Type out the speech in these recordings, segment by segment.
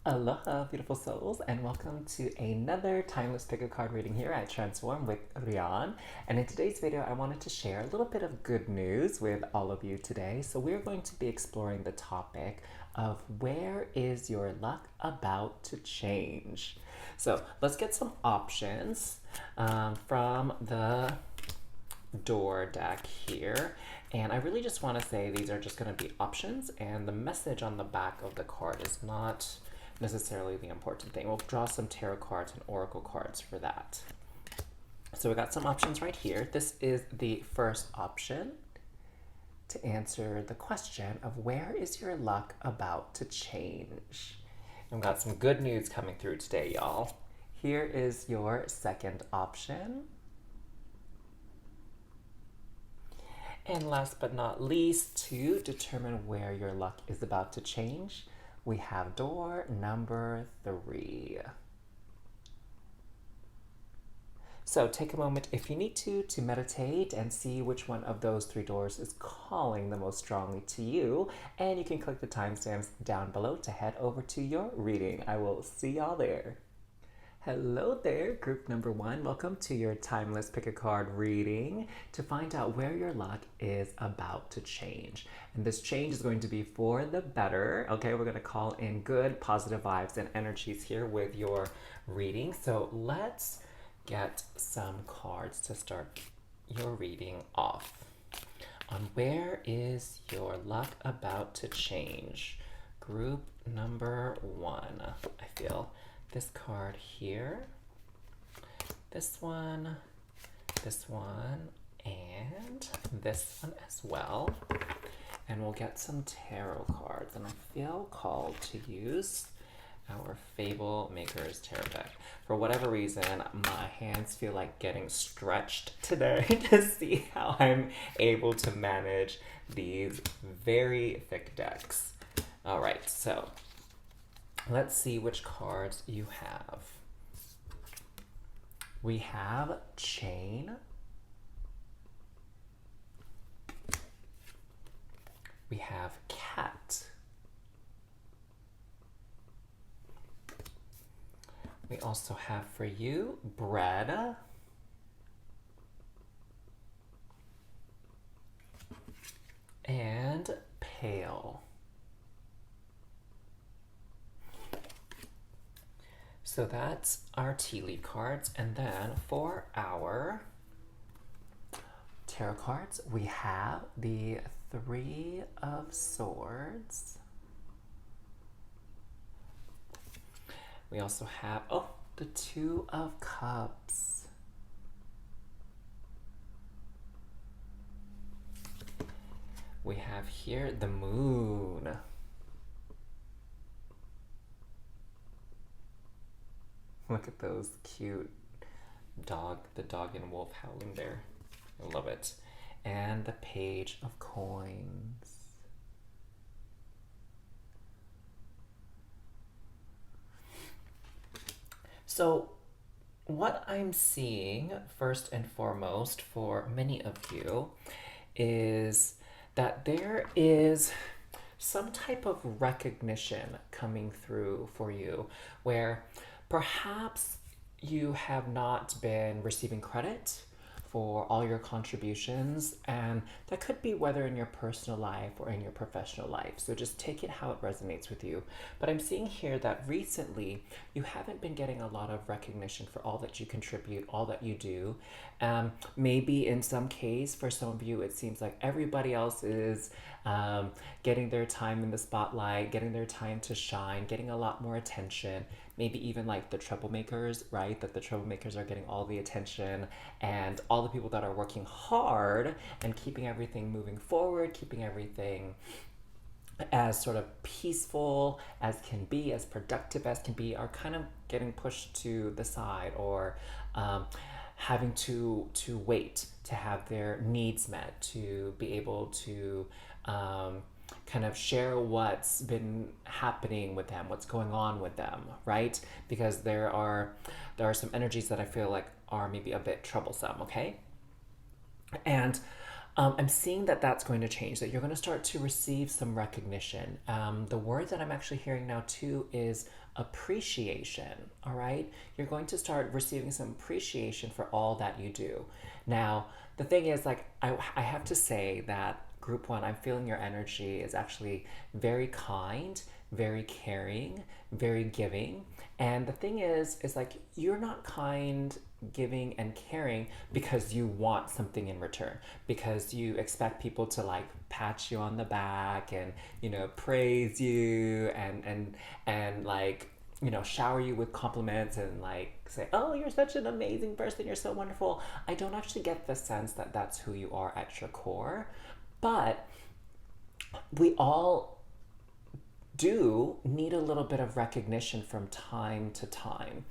Aloha, beautiful souls, and welcome to another timeless pick a card reading here at Transform with Rian. And in today's video, I wanted to share a little bit of good news with all of you today. So we're going to be exploring the topic of where is your luck about to change? So let's get some options from the door deck here. And I really just want to say these are just going to be options, and the message on the back of the card is not necessarily the important thing. We'll draw some tarot cards and oracle cards for that. So we got some options right here. This is the first option to answer the question of where is your luck about to change? And we've got some good news coming through today, y'all. Here is your second option. And last but not least, to determine where your luck is about to change, we have door number 3. So take a moment if you need to meditate and see which one of those 3 doors is calling the most strongly to you. And you can click the timestamps down below to head over to your reading. I will see y'all there. Hello there, group number 1. Welcome to your timeless pick a card reading to find out where your luck is about to change. And this change is going to be for the better. Okay, we're going to call in good positive vibes and energies here with your reading. So let's get some cards to start your reading off. On where is your luck about to change? Group number 1. I feel this card here, this one, and this one as well. And we'll get some tarot cards, and I feel called to use our Fablemaker's tarot deck. For whatever reason, my hands feel like getting stretched today to see how I'm able to manage these very thick decks. All right, so let's see which cards you have. We have Chain. We have Cat. We also have for you Bread. And Pale. So that's our tea leaf cards. And then for our tarot cards, we have the 3 of Swords. We also have, the 2 of Cups. We have here the Moon. Look at those cute the dog and wolf howling there. I love it. And the Page of Coins. So what I'm seeing first and foremost for many of you is that there is some type of recognition coming through for you where perhaps you have not been receiving credit for all your contributions, and that could be whether in your personal life or in your professional life. So just take it how it resonates with you. But I'm seeing here that recently you haven't been getting a lot of recognition for all that you contribute, all that you do. Maybe in some case, for some of you, it seems like everybody else is getting their time in the spotlight, getting their time to shine, getting a lot more attention. Maybe even like the troublemakers, right? That the troublemakers are getting all the attention, and all the people that are working hard and keeping everything moving forward, keeping everything as sort of peaceful as can be, as productive as can be, are kind of getting pushed to the side, or having to wait to have their needs met, to be able to kind of share what's been happening with them, what's going on with them, right? Because there are some energies that I feel like are maybe a bit troublesome, okay? And I'm seeing that that's going to change, that you're going to start to receive some recognition. The word that I'm actually hearing now too is appreciation. All right. You're going to start receiving some appreciation for all that you do. Now, the thing is, like, I have to say that group one, I'm feeling your energy is actually very kind, very caring, very giving. And the thing is like you're not kind, giving, and caring because you want something in return, because you expect people to like pat you on the back and praise you and like shower you with compliments and like say, oh, you're such an amazing person, you're so wonderful. I don't actually get the sense that that's who you are at your core, but we all do need a little bit of recognition from time to time.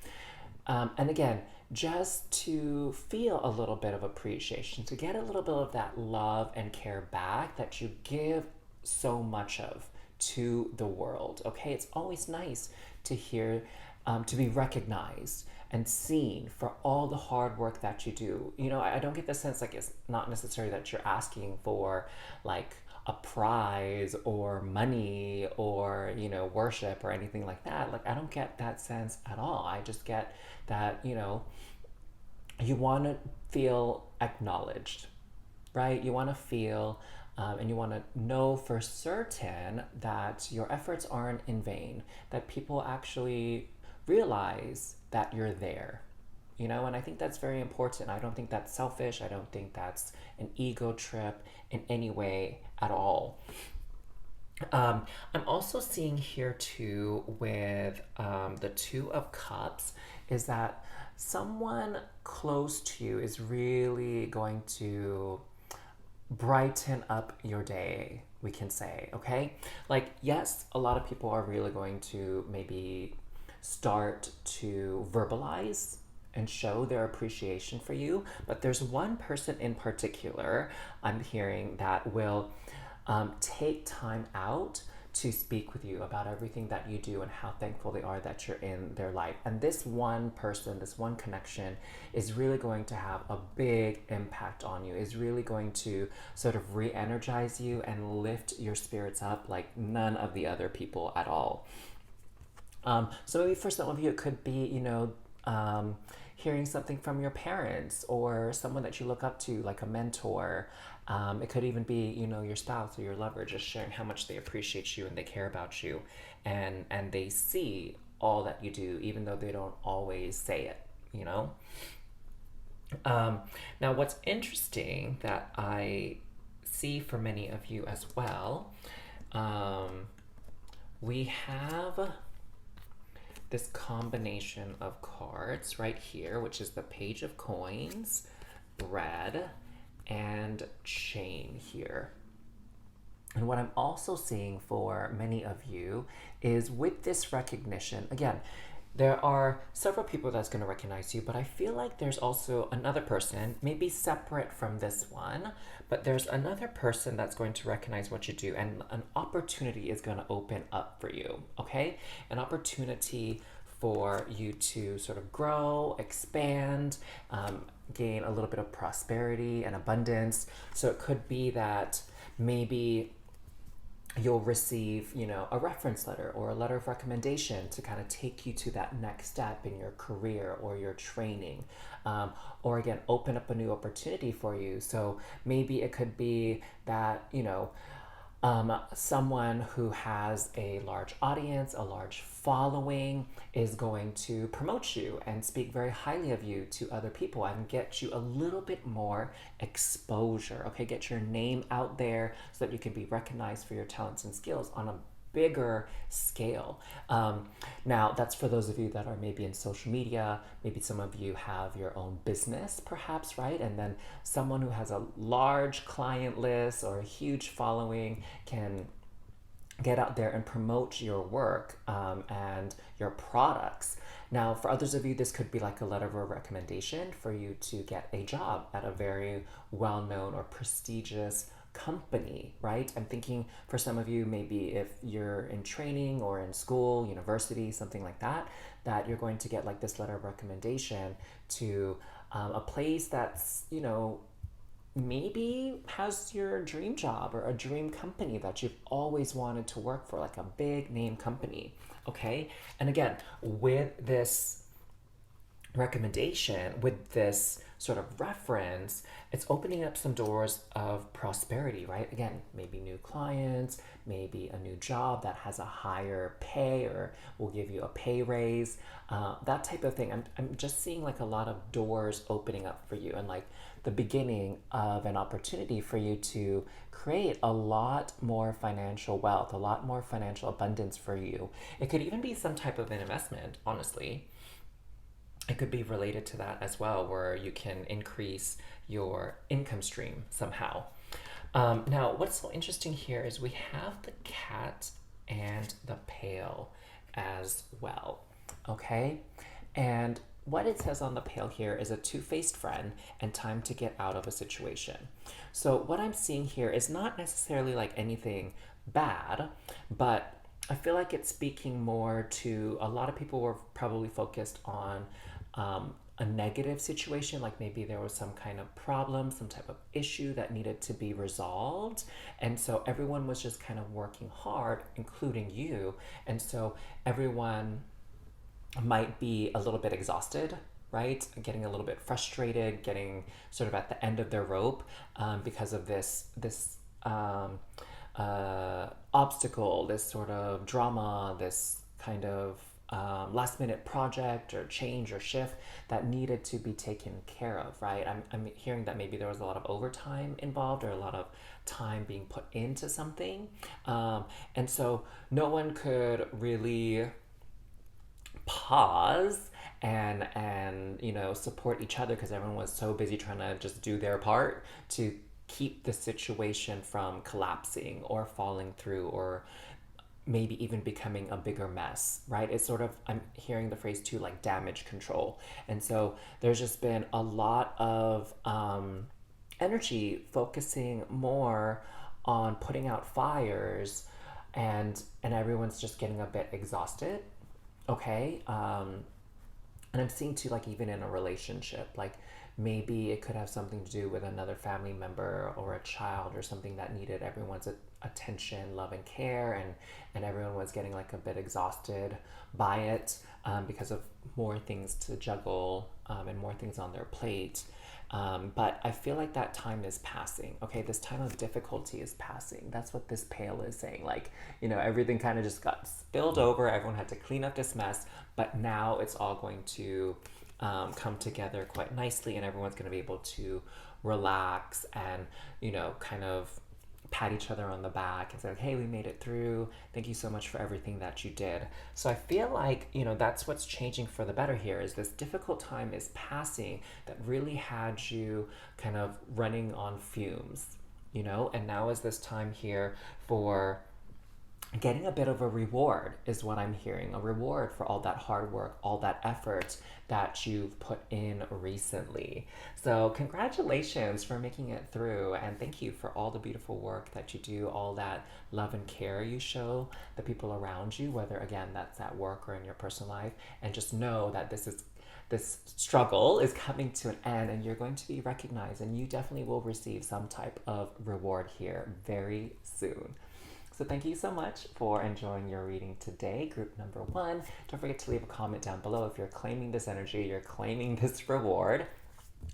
And again, just to feel a little bit of appreciation, to get a little bit of that love and care back that you give so much of to the world. Okay, it's always nice to hear, to be recognized and seen for all the hard work that you do. I don't get the sense like it's not necessary that you're asking for like a prize or money or worship or anything like that. Like, I don't get that sense at all. I just get that you want to feel acknowledged, right? You want to feel and you want to know for certain that your efforts aren't in vain, that people actually realize that you're there. And I think that's very important. I don't think that's selfish. I don't think that's an ego trip in any way at all. I'm also seeing here too with the Two of Cups is that someone close to you is really going to brighten up your day, we can say, okay? Like, yes, a lot of people are really going to maybe start to verbalize and show their appreciation for you, but there's one person in particular I'm hearing that will take time out to speak with you about everything that you do and how thankful they are that you're in their life. And this one person, this one connection is really going to have a big impact on you, is really going to sort of re energize you and lift your spirits up like none of the other people at all. So maybe for some of you, it could be, hearing something from your parents or someone that you look up to, like a mentor. It could even be, your spouse or your lover, just sharing how much they appreciate you and they care about you, and they see all that you do, even though they don't always say it. Now, what's interesting that I see for many of you as well, we have this combination of cards right here, which is the Page of Coins, red, and chain here. And what I'm also seeing for many of you is with this recognition, again, there are several people that's going to recognize you, but I feel like there's also another person, maybe separate from this one, but there's another person that's going to recognize what you do, and an opportunity is going to open up for you, okay? An opportunity for you to sort of grow, expand, gain a little bit of prosperity and abundance. So it could be that maybe you'll receive, a reference letter or a letter of recommendation to kind of take you to that next step in your career or your training, or again, open up a new opportunity for you. So maybe it could be that, someone who has a large audience, a large following, is going to promote you and speak very highly of you to other people and get you a little bit more exposure. Okay, get your name out there so that you can be recognized for your talents and skills on a bigger scale. Now, that's for those of you that are maybe in social media. Maybe some of you have your own business, perhaps, right? And then someone who has a large client list or a huge following can get out there and promote your work and your products. Now, for others of you, this could be like a letter of recommendation for you to get a job at a very well-known or prestigious company, right? I'm thinking for some of you, maybe if you're in training or in school, university, something like that, that you're going to get like this letter of recommendation to a place that's, maybe has your dream job or a dream company that you've always wanted to work for, like a big name company. Okay. And again, with this recommendation, with this sort of reference, it's opening up some doors of prosperity, right? Again, maybe new clients, maybe a new job that has a higher pay or will give you a pay raise, that type of thing. I'm just seeing like a lot of doors opening up for you and like the beginning of an opportunity for you to create a lot more financial wealth, a lot more financial abundance for you. It could even be some type of an investment, honestly. It could be related to that as well, where you can increase your income stream somehow. Now, what's so interesting here is we have the cat and the pail as well. Okay? And what it says on the pail here is a two-faced friend and time to get out of a situation. So, what I'm seeing here is not necessarily like anything bad, but I feel like it's speaking more to a lot of people were probably focused on a negative situation, like maybe there was some kind of problem, some type of issue that needed to be resolved. And so everyone was just kind of working hard, including you. And so everyone might be a little bit exhausted, right? Getting a little bit frustrated, getting sort of at the end of their rope because of this obstacle, this sort of drama, this kind of last minute project or change or shift that needed to be taken care of, right? I'm hearing that maybe there was a lot of overtime involved or a lot of time being put into something. And so no one could really pause and you know support each other because everyone was so busy trying to just do their part to keep the situation from collapsing or falling through or maybe even becoming a bigger mess, right? It's sort of, I'm hearing the phrase too, like damage control. And so there's just been a lot of energy focusing more on putting out fires and everyone's just getting a bit exhausted. Okay. And I'm seeing too, like even in a relationship, like maybe it could have something to do with another family member or a child or something that needed everyone's attention, love, and care, and everyone was getting like a bit exhausted by it because of more things to juggle and more things on their plate. But I feel like that time is passing. Okay, this time of difficulty is passing. That's what this pail is saying. Like, you know, everything kind of just got spilled over. Everyone had to clean up this mess, but now it's all going to come together quite nicely, and everyone's going to be able to relax and, you know, kind of pat each other on the back and say, like, hey, we made it through. Thank you so much for everything that you did. So I feel like, you know, that's what's changing for the better here is this difficult time is passing that really had you kind of running on fumes, you know, and now is this time here for getting a bit of a reward is what I'm hearing. A reward for all that hard work, all that effort that you've put in recently. So congratulations for making it through, and thank you for all the beautiful work that you do, all that love and care you show the people around you, whether again that's at work or in your personal life. And just know that this struggle is coming to an end and you're going to be recognized, and you definitely will receive some type of reward here very soon. So thank you so much for enjoying your reading today, group number 1. Don't forget to leave a comment down below if you're claiming this energy, you're claiming this reward,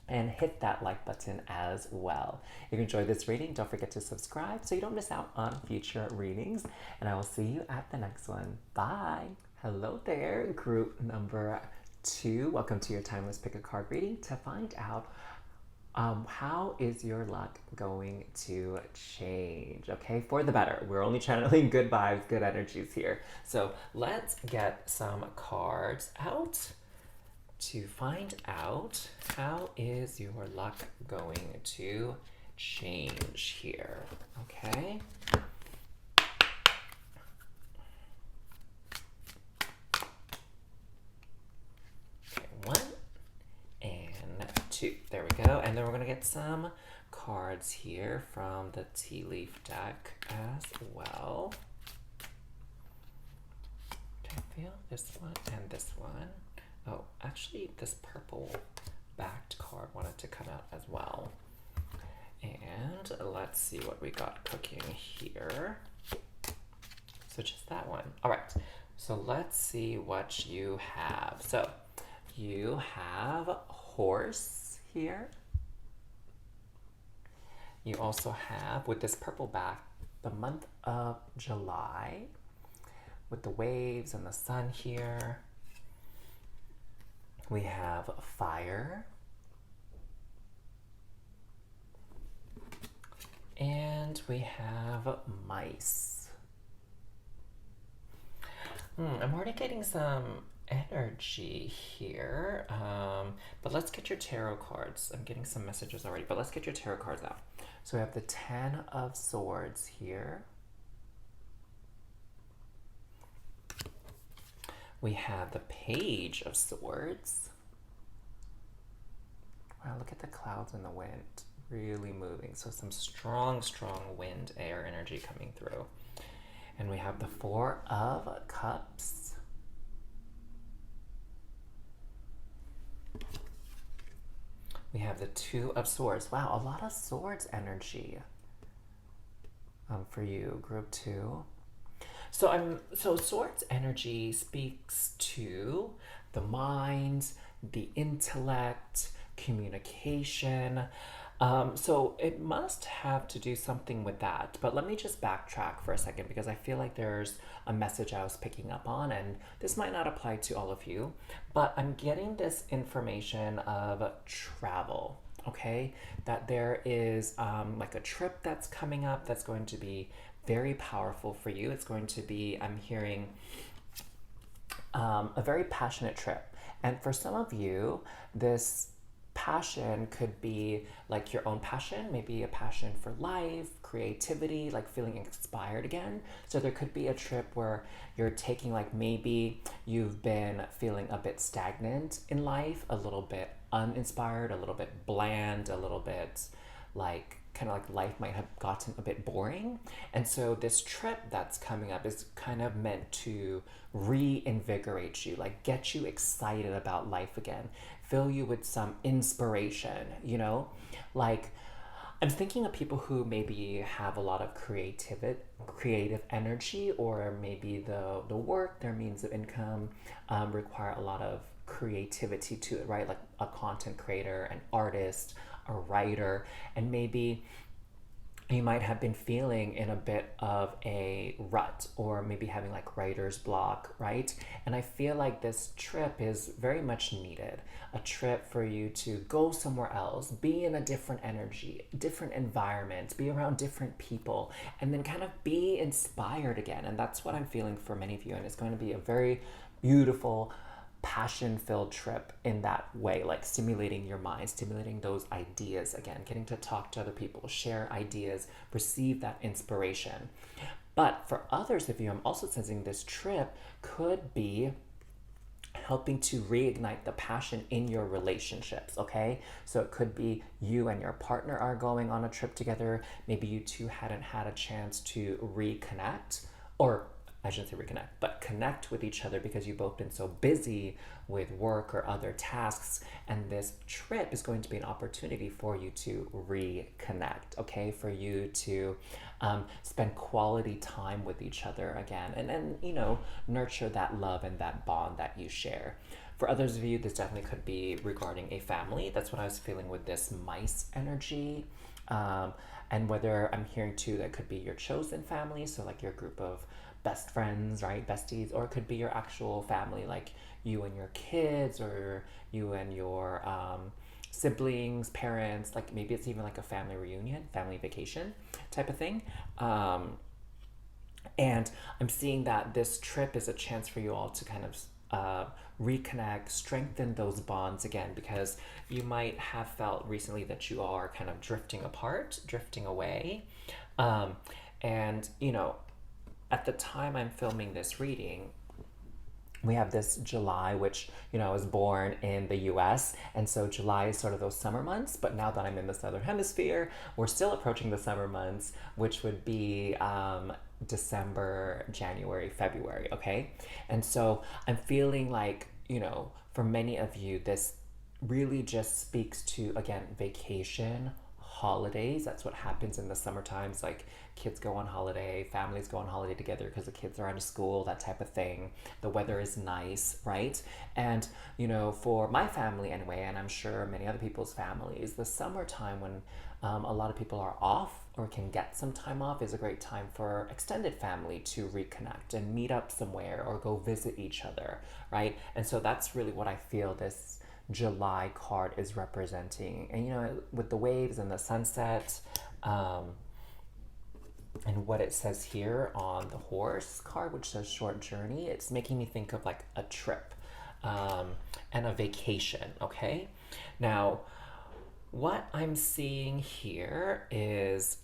and hit that like button as well. If you enjoyed this reading, don't forget to subscribe so you don't miss out on future readings, and I will see you at the next one. Bye. Hello there, group number 2. Welcome to your timeless pick a card reading to find out how is your luck going to change? Okay, for the better. We're only channeling good vibes, good energies here. So let's get some cards out to find out how is your luck going to change here. Okay. Okay, 1 and 2. There we go. And then we're going to get some cards here from the tea leaf deck as well. Okay, I feel this one and this one. Oh, actually, this purple backed card wanted to come out as well. And let's see what we got cooking here. So just that one. All right. So let's see what you have. So you have horse here. You also have, with this purple back, the month of July with the waves and the sun here. We have fire. And we have mice. I'm already getting some energy here, but let's get your tarot cards. I'm getting some messages already, but let's get your tarot cards out. So we have the 10 of Swords here. We have the Page of Swords. Wow, look at the clouds and the wind really moving. So some strong, strong wind, air energy coming through. And we have the 4 of Cups. We have the 2 of Swords. Wow, a lot of swords energy for you, group 2. So swords energy speaks to the mind, the intellect, communication. So it must have to do something with that. But let me just backtrack for a second because I feel like there's a message I was picking up on, and this might not apply to all of you, but I'm getting this information of travel, okay? That there is like a trip that's coming up that's going to be very powerful for you. It's going to be, I'm hearing, a very passionate trip. And for some of you, this passion could be like your own passion, maybe a passion for life, creativity, like feeling inspired again. So there could be a trip where you're taking, like, maybe you've been feeling a bit stagnant in life, a little bit uninspired, a little bit bland, a little bit like kind of like life might have gotten a bit boring. And so this trip that's coming up is kind of meant to reinvigorate you, like get you excited about life again, fill you with some inspiration, you know? Like, I'm thinking of people who maybe have a lot of creative energy, or maybe the work, their means of income require a lot of creativity to it, right? Like a content creator, an artist, a writer, and maybe you might have been feeling in a bit of a rut, or maybe having like writer's block, right? And I feel like this trip is very much needed. A trip for you to go somewhere else, be in a different energy, different environment, be around different people, and then kind of be inspired again. And that's what I'm feeling for many of you. And it's going to be a very beautiful, passion-filled trip in that way, like stimulating your mind, stimulating those ideas again, getting to talk to other people, share ideas, receive that inspiration. But for others of you, I'm also sensing this trip could be helping to reignite the passion in your relationships, okay? So it could be you and your partner are going on a trip together. Maybe you two hadn't had a chance to reconnect, or I shouldn't say reconnect, but connect with each other because you've both been so busy with work or other tasks. And this trip is going to be an opportunity for you to reconnect, okay? For you to spend quality time with each other again, and then, you know, nurture that love and that bond that you share. For others of you, this definitely could be regarding a family. That's what I was feeling with this mice energy. And whether I'm hearing too, that could be your chosen family, so like your group of best friends, right? Besties, or it could be your actual family, like you and your kids, or you and your siblings, parents, like maybe it's even like a family reunion, family vacation type of thing. And I'm seeing that this trip is a chance for you all to kind of reconnect, strengthen those bonds again, because you might have felt recently that you are kind of drifting apart, drifting away. And, you know, at the time I'm filming this reading, we have this July, which, you know, I was born in the US. And so July is sort of those summer months. But now that I'm in the Southern Hemisphere, we're still approaching the summer months, which would be December, January, February, okay? And so I'm feeling like, you know, for many of you, this really just speaks to, again, vacation, holidays. That's what happens in the summer times. Like kids go on holiday, families go on holiday together because the kids are out of school, that type of thing. The weather is nice, right? And, you know, for my family anyway, and I'm sure many other people's families, the summertime when a lot of people are off or can get some time off is a great time for extended family to reconnect and meet up somewhere or go visit each other, right? And so that's really what I feel this July card is representing. And you know, with the waves and the sunset, and what it says here on the horse card, which says short journey, it's making me think of like a trip and a vacation, okay? Now, what I'm seeing here is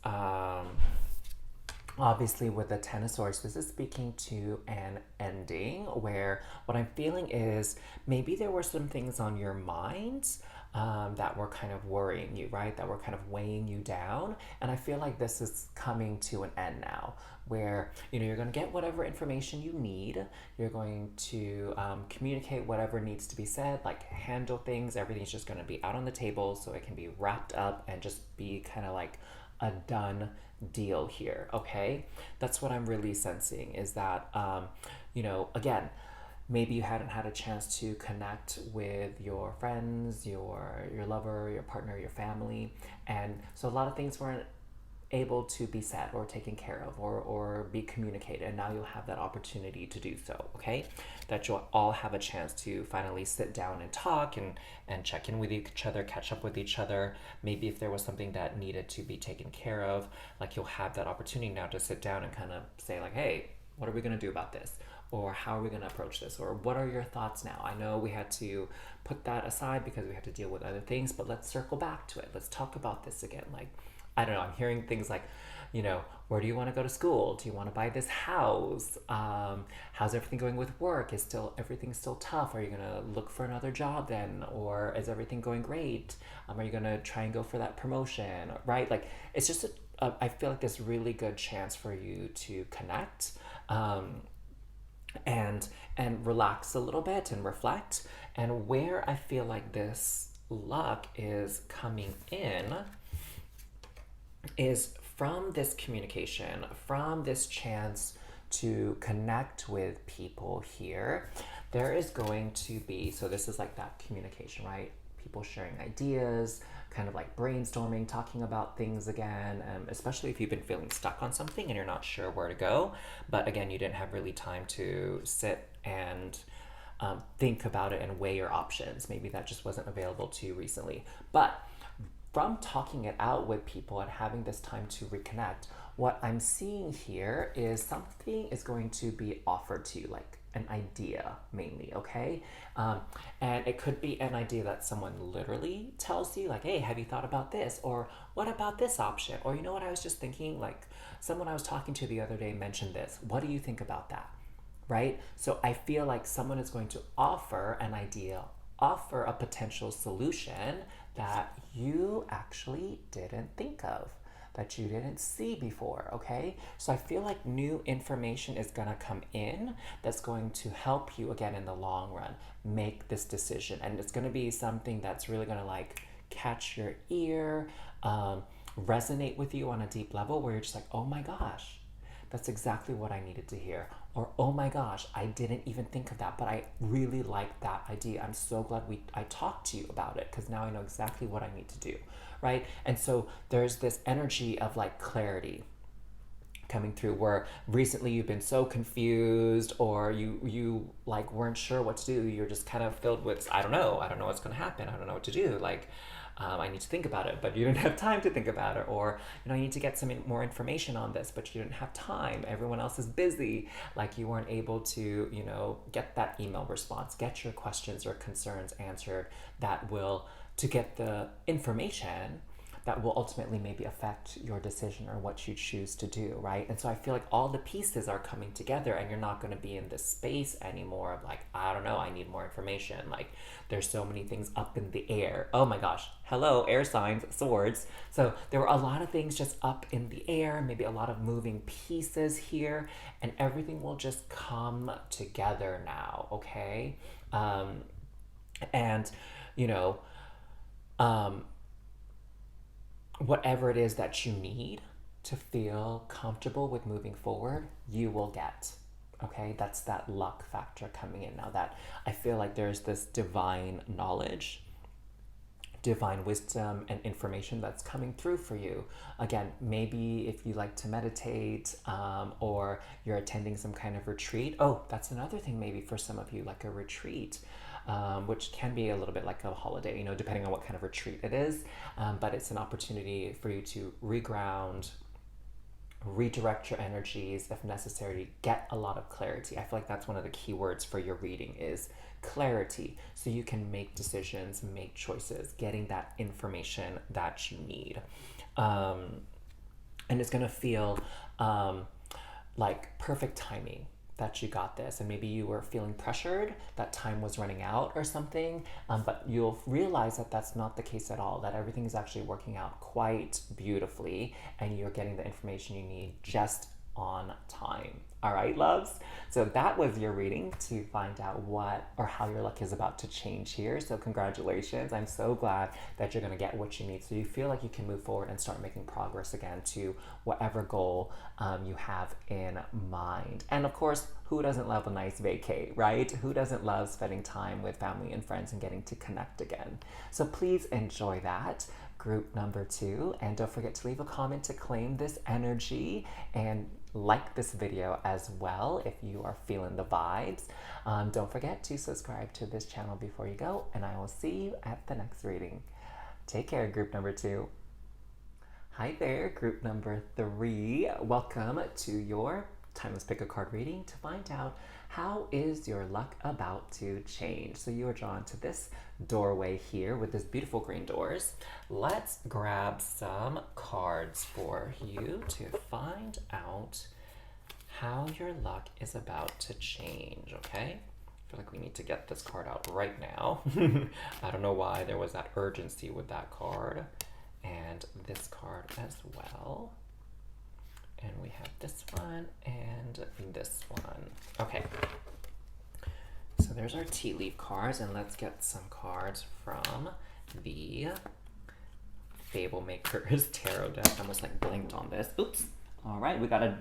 obviously with the Ten of Swords, this is speaking to an ending where what I'm feeling is maybe there were some things on your mind that were kind of worrying you, right? That were kind of weighing you down. And I feel like this is coming to an end now where, you know, you're going to get whatever information you need. You're going to communicate whatever needs to be said, like handle things. Everything's just going to be out on the table so it can be wrapped up and just be kind of like a done deal here, okay? That's what I'm really sensing is that, you know, again, maybe you hadn't had a chance to connect with your friends, your lover, your partner, your family, and so a lot of things weren't able to be said or taken care of or be communicated, and now you'll have that opportunity to do so, okay? That you'll all have a chance to finally sit down and talk and check in with each other, catch up with each other. Maybe if there was something that needed to be taken care of, like you'll have that opportunity now to sit down and kind of say like, hey, what are we going to do about this? Or how are we going to approach this? Or what are your thoughts now? I know we had to put that aside because we had to deal with other things, but let's circle back to it. Let's talk about this again. Like, I don't know, I'm hearing things like, you know, where do you want to go to school? Do you want to buy this house? How's everything going with work? Is everything still tough? Are you going to look for another job then? Or is everything going great? Are you going to try and go for that promotion? Right? Like, it's just, I feel like this really good chance for you to connect. And relax a little bit and reflect. And where I feel like this luck is coming in is from this communication, from this chance to connect with people here. There is going to be, so this is like that communication, right? People sharing ideas, kind of like brainstorming, talking about things again, especially if you've been feeling stuck on something and you're not sure where to go. But again, you didn't have really time to sit and think about it and weigh your options. Maybe that just wasn't available to you recently. But from talking it out with people and having this time to reconnect, what I'm seeing here is something is going to be offered to you, like an idea mainly, okay? And it could be an idea that someone literally tells you, like, hey, have you thought about this? Or what about this option? Or you know what I was just thinking? Like someone I was talking to the other day mentioned this. What do you think about that? Right? So I feel like someone is going to offer an idea, offer a potential solution that you actually didn't think of, that you didn't see before, okay? So I feel like new information is gonna come in that's going to help you, again, in the long run, make this decision. And it's gonna be something that's really gonna like catch your ear, resonate with you on a deep level where you're just like, oh my gosh, that's exactly what I needed to hear. Or, oh my gosh, I didn't even think of that, but I really like that idea. I'm so glad I talked to you about it because now I know exactly what I need to do, right? And so there's this energy of like clarity coming through where recently you've been so confused or you like weren't sure what to do. You're just kind of filled with, I don't know what's going to happen. I don't know what to do. Like, I need to think about it, but you didn't have time to think about it. Or, you know, I need to get some more information on this, but you didn't have time. Everyone else is busy. Like you weren't able to, you know, get that email response, get your questions or concerns answered to get the information that will ultimately maybe affect your decision or what you choose to do, right? And so I feel like all the pieces are coming together and you're not going to be in this space anymore of like, I don't know, I need more information. Like there's so many things up in the air. Oh my gosh. Hello, air signs, swords. So there were a lot of things just up in the air, maybe a lot of moving pieces here, and everything will just come together now, okay? And, you know, whatever it is that you need to feel comfortable with moving forward, you will get. Okay, that's that luck factor coming in now, that I feel like there's this divine knowledge, divine wisdom and information that's coming through for you. Again, maybe if you like to meditate, or you're attending some kind of retreat. Oh, that's another thing, maybe for some of you, like a retreat, which can be a little bit like a holiday, depending on what kind of retreat it is. But it's an opportunity for you to reground, redirect your energies if necessary, get a lot of clarity. I feel like that's one of the key words for your reading is clarity, so you can make decisions, make choices, getting that information that you need. And it's going to feel like perfect timing that you got this. And maybe you were feeling pressured that time was running out or something, but you'll realize that that's not the case at all, that everything is actually working out quite beautifully and you're getting the information you need just on time. All right, loves? So that was your reading to find out what or how your luck is about to change here. So congratulations. I'm so glad that you're going to get what you need, so you feel like you can move forward and start making progress again to whatever goal you have in mind. And of course, who doesn't love a nice vacay, right? Who doesn't love spending time with family and friends and getting to connect again? So please enjoy that, group number 2. And don't forget to leave a comment to claim this energy, and like this video as well if you are feeling the vibes. Don't forget to subscribe to this channel before you go, and I will see you at the next reading. Take care, group number 2. Hi there, group number 3. Welcome to your Timeless Pick a Card reading to find out how is your luck about to change. So you are drawn to this doorway here with this beautiful green doors. Let's grab some cards for you to find out how your luck is about to change, okay? I feel like we need to get this card out right now. I don't know why there was that urgency with that card. And this card as well. And we have this one and this one. Okay. So there's our tea leaf cards, and let's get some cards from the Fablemaker's tarot deck. I almost like blinked on this. Oops. All right, we got a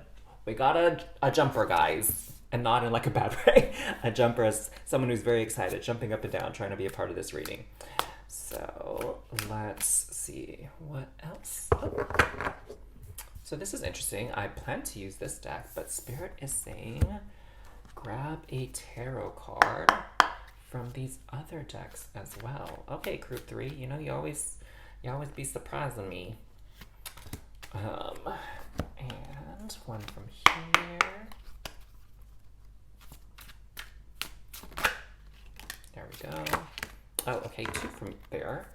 jumper, guys. And not in like a bad way. A jumper as someone who's very excited, jumping up and down, trying to be a part of this reading. So let's see what else. Oh. So this is interesting. I plan to use this deck, but Spirit is saying grab a tarot card from these other decks as well. Okay, group 3, you always be surprising me. And one from here. There we go. Oh, okay, 2 from there.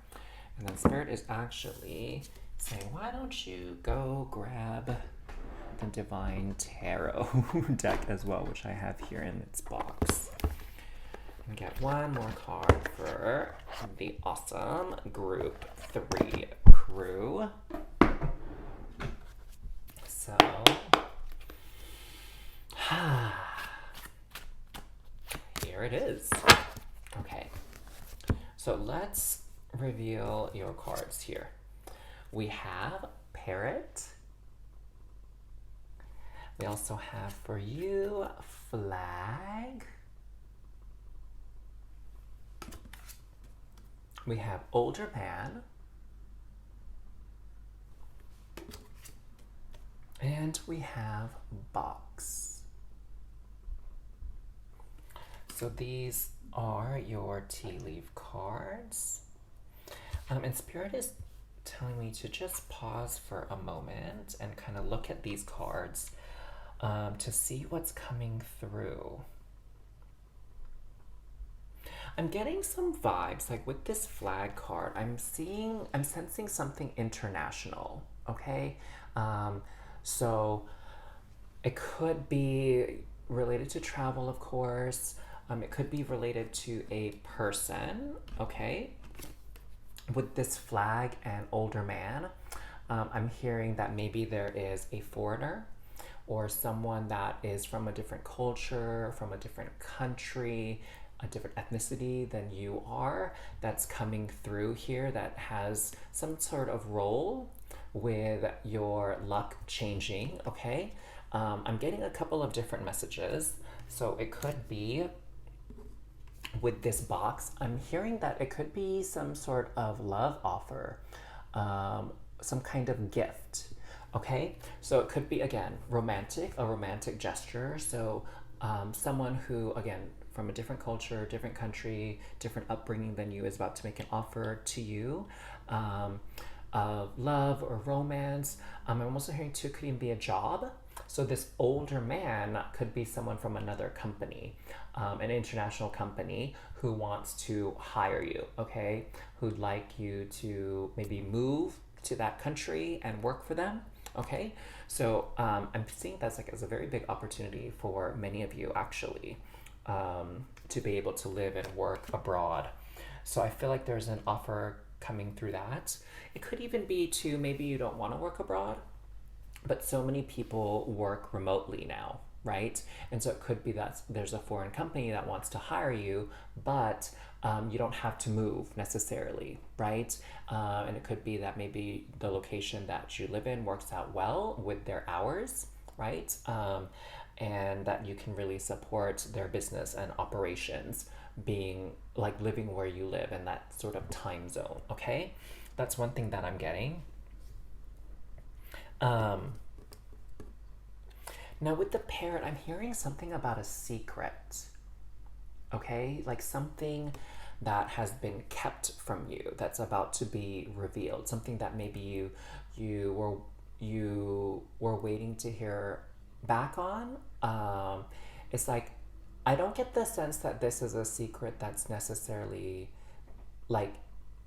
And then Spirit is actually saying, why don't you go grab the Divine Tarot deck as well, which I have here in its box. And get one more card for the awesome Group 3 crew. So, here it is. Okay. So let's reveal your cards here. We have Parrot. We also have for you Flag. We have Older Man. And we have Box. So these are your tea leaf cards. And Spirit is telling me to just pause for a moment and kind of look at these cards to see what's coming through. I'm getting some vibes, like with this Flag card, I'm sensing something international, okay? So it could be related to travel, of course. It could be related to a person, okay? With this Flag and Older Man, I'm hearing that maybe there is a foreigner or someone that is from a different culture, from a different country, a different ethnicity than you are, that's coming through here, that has some sort of role with your luck changing, okay? I'm getting a couple of different messages. So it could be with this box, I'm hearing that it could be some sort of love offer, some kind of gift. Okay, so it could be again romantic, a romantic gesture. So someone who, again, from a different culture, different country, different upbringing than you is about to make an offer to you. Of love or romance. I'm also hearing too, could even be a job. So this older man could be someone from another company, an international company who wants to hire you, okay? Who'd like you to maybe move to that country and work for them, okay? So I'm seeing that's like as a very big opportunity for many of you actually, to be able to live and work abroad. So I feel like there's an offer coming through that. It could even be to maybe you don't want to work abroad, but so many people work remotely now, right? And so it could be that there's a foreign company that wants to hire you, but you don't have to move necessarily, right? And it could be that maybe the location that you live in works out well with their hours, right? And that you can really support their business and operations being like living where you live in that sort of time zone, okay? That's one thing that I'm getting. Um, Now with the parrot, I'm hearing something about a secret, okay? Like something that has been kept from you that's about to be revealed. Something that maybe you were waiting to hear back on. It's like I don't get the sense that this is a secret that's necessarily like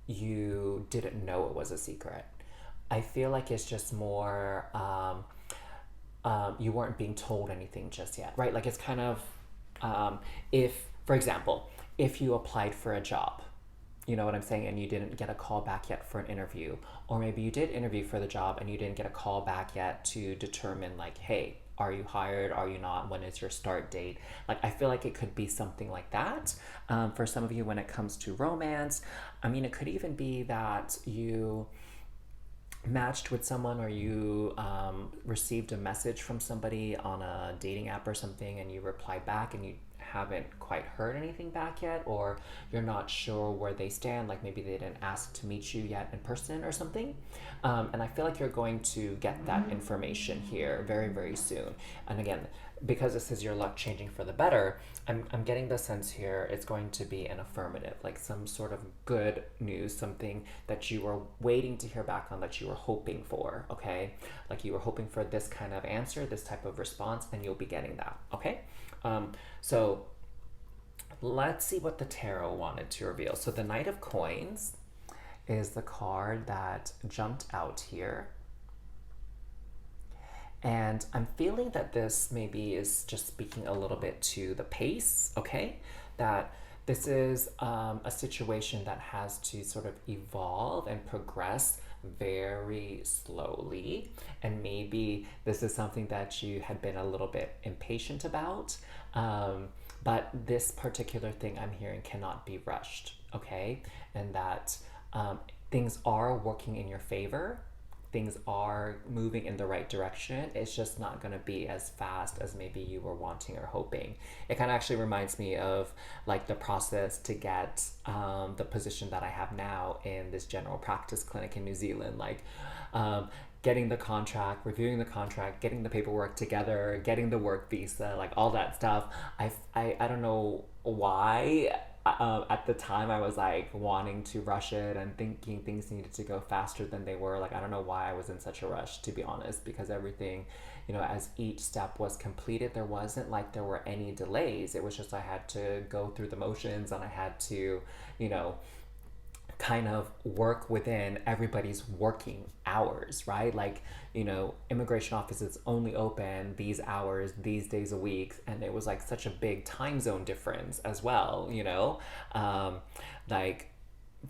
you didn't know it was a secret. I feel like it's just more you weren't being told anything just yet, right? Like it's kind of if, for example, if you applied for a job, you know what I'm saying, and you didn't get a call back yet for an interview, or maybe you did interview for the job and you didn't get a call back yet to determine like, hey, are you hired? Are you not? When is your start date? Like, I feel like it could be something like that. For some of you, when it comes to romance, I mean, it could even be that you matched with someone or you received a message from somebody on a dating app or something and you replied back and you haven't quite heard anything back yet, or you're not sure where they stand, like maybe they didn't ask to meet you yet in person or something. And I feel like you're going to get that information here very, very soon. And again, because this is your luck changing for the better, I'm getting the sense here it's going to be an affirmative, like some sort of good news, something that you were waiting to hear back on, that you were hoping for, okay? Like you were hoping for this kind of answer, this type of response, and you'll be getting that, okay? So let's see what the tarot wanted to reveal. So the Knight of Coins is the card that jumped out here. And I'm feeling that this maybe is just speaking a little bit to the pace, okay? That this is a situation that has to sort of evolve and progress very slowly. And maybe this is something that you had been a little bit impatient about. But this particular thing I'm hearing cannot be rushed, okay? And that things are working in your favor. Things are moving in the right direction. It's just not going to be as fast as maybe you were wanting or hoping. It kind of actually reminds me of like the process to get the position that I have now in this general practice clinic in New Zealand. Like getting the contract, reviewing the contract, getting the paperwork together, getting the work visa, like all that stuff. I don't know why. At the time I was like wanting to rush it and thinking things needed to go faster than they were. Like I don't know why I was in such a rush, to be honest, because everything, you know, as each step was completed, there wasn't like there were any delays. It was just I had to go through the motions and I had to, you know, kind of work within everybody's working hours, right? Like, you know, immigration offices only open these hours, these days a week, and it was like such a big time zone difference as well, you know? Like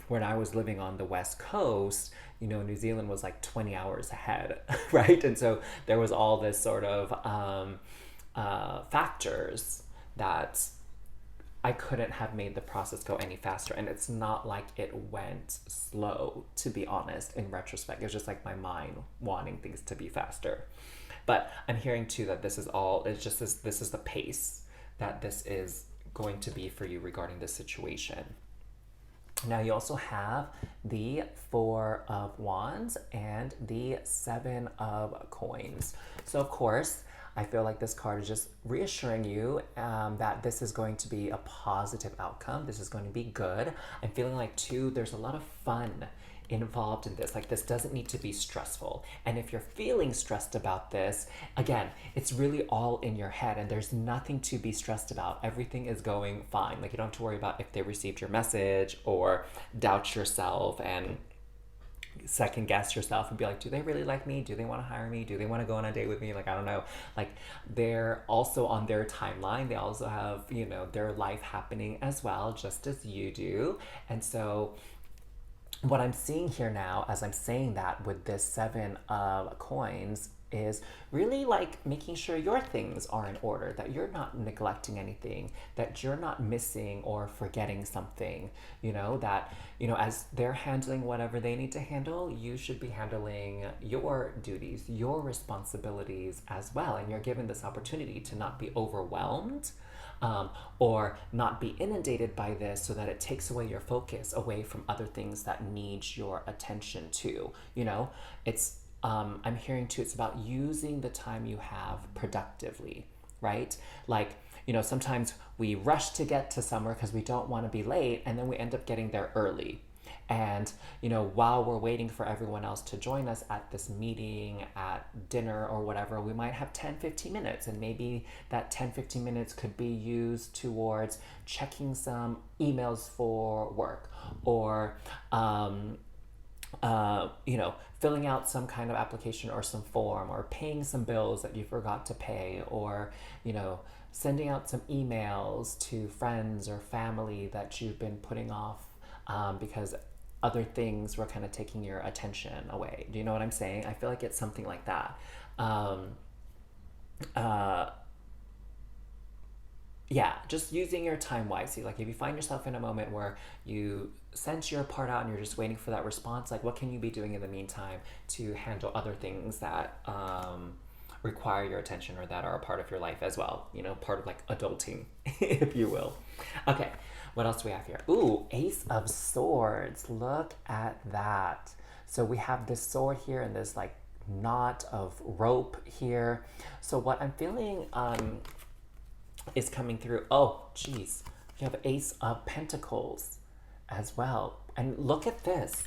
when I was living on the West Coast, you know, New Zealand was like 20 hours ahead, right? And so there was all this sort of factors that I couldn't have made the process go any faster. And it's not like it went slow, to be honest, in retrospect. It's just like my mind wanting things to be faster. But I'm hearing too that this is all, it's just this is the pace that this is going to be for you regarding this situation. Now you also have the Four of Wands and the Seven of Coins. So of course, I feel like this card is just reassuring you that this is going to be a positive outcome. This is going to be good. I'm feeling like too, there's a lot of fun involved in this. Like this doesn't need to be stressful. And if you're feeling stressed about this, again, it's really all in your head and there's nothing to be stressed about. Everything is going fine. Like you don't have to worry about if they received your message or doubt yourself and second guess yourself and be like, do they really like me? Do they want to hire me? Do they want to go on a date with me? Like, I don't know. Like they're also on their timeline. They also have, you know, their life happening as well, just as you do. And so what I'm seeing here now, as I'm saying that with this Seven of Coins, is really like making sure your things are in order, that you're not neglecting anything, that you're not missing or forgetting something, that, as they're handling whatever they need to handle, you should be handling your duties, your responsibilities as well. And you're given this opportunity to not be overwhelmed or not be inundated by this so that it takes away your focus away from other things that need your attention too. It's I'm hearing too, it's about using the time you have productively, right? Like, sometimes we rush to get to somewhere because we don't want to be late and then we end up getting there early. And, while we're waiting for everyone else to join us at this meeting, at dinner or whatever, we might have 10-15 minutes. And maybe that 10-15 minutes could be used towards checking some emails for work or, filling out some kind of application or some form or paying some bills that you forgot to pay or, sending out some emails to friends or family that you've been putting off because other things were kind of taking your attention away. Do you know what I'm saying? I feel like it's something like that. Yeah, just using your time wisely. Like if you find yourself in a moment where you sent your part out and you're just waiting for that response, like what can you be doing in the meantime to handle other things that require your attention or that are a part of your life as well, part of like adulting, if you will. Okay, what else do we have here? Ooh, Ace of Swords. Look at that. So we have this sword here and this like knot of rope here. So what I'm feeling is coming through. Oh, geez. You have Ace of Pentacles as well. And look at this.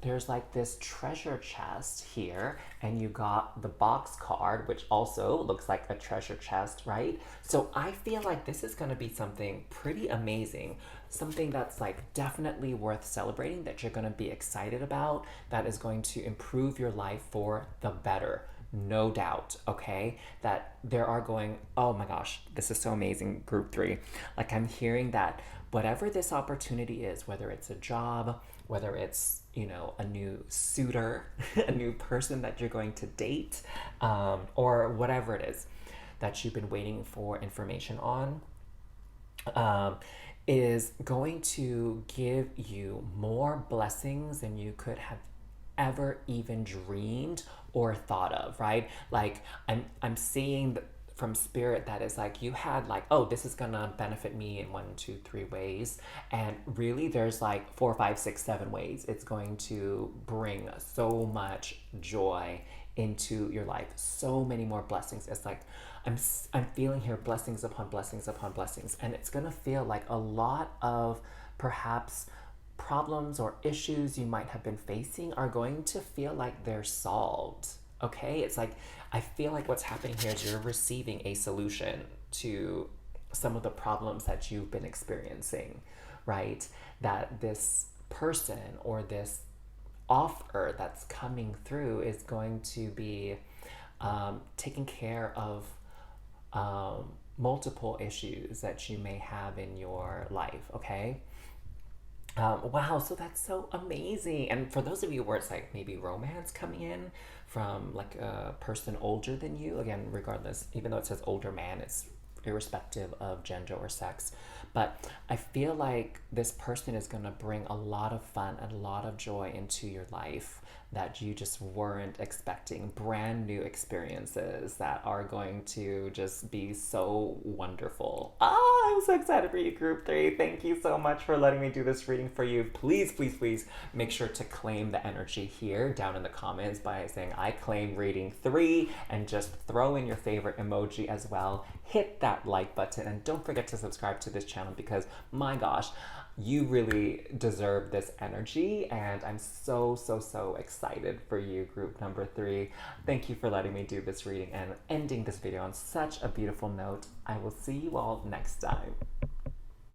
There's like this treasure chest here, and you got the box card, which also looks like a treasure chest, right? So I feel like this is going to be something pretty amazing, something that's like definitely worth celebrating, that you're going to be excited about, that is going to improve your life for the better. No doubt, okay? That there are going, oh my gosh, this is so amazing, group 3. Like I'm hearing that whatever this opportunity is, whether it's a job, whether it's, a new suitor, a new person that you're going to date, or whatever it is that you've been waiting for information on, is going to give you more blessings than you could have ever even dreamed or thought of, right? Like I'm seeing from spirit that is like you had like, oh, this is gonna benefit me in 1, 2, 3 ways, and really there's like 4, 5, 6, 7 ways it's going to bring so much joy into your life, so many more blessings. It's like I'm feeling here blessings upon blessings upon blessings, and it's gonna feel like a lot of perhaps problems or issues you might have been facing are going to feel like they're solved. Okay, it's like I feel like what's happening here is you're receiving a solution to some of the problems that you've been experiencing, right? That this person or this offer that's coming through is going to be taking care of multiple issues that you may have in your life, okay? Wow, so that's so amazing. And for those of you where it's like maybe romance coming in from like a person older than you, again, regardless, even though it says older man, it's irrespective of gender or sex. But I feel like this person is going to bring a lot of fun and a lot of joy into your life that you just weren't expecting. Brand new experiences that are going to just be so wonderful. Ah, I'm so excited for you, Group 3. Thank you so much for letting me do this reading for you. Please, please, please make sure to claim the energy here down in the comments by saying, I claim reading 3, and just throw in your favorite emoji as well. Hit that like button and don't forget to subscribe to this channel because, my gosh, you really deserve this energy, and I'm so, so, so excited for you, group number 3. Thank you for letting me do this reading and ending this video on such a beautiful note. I will see you all next time.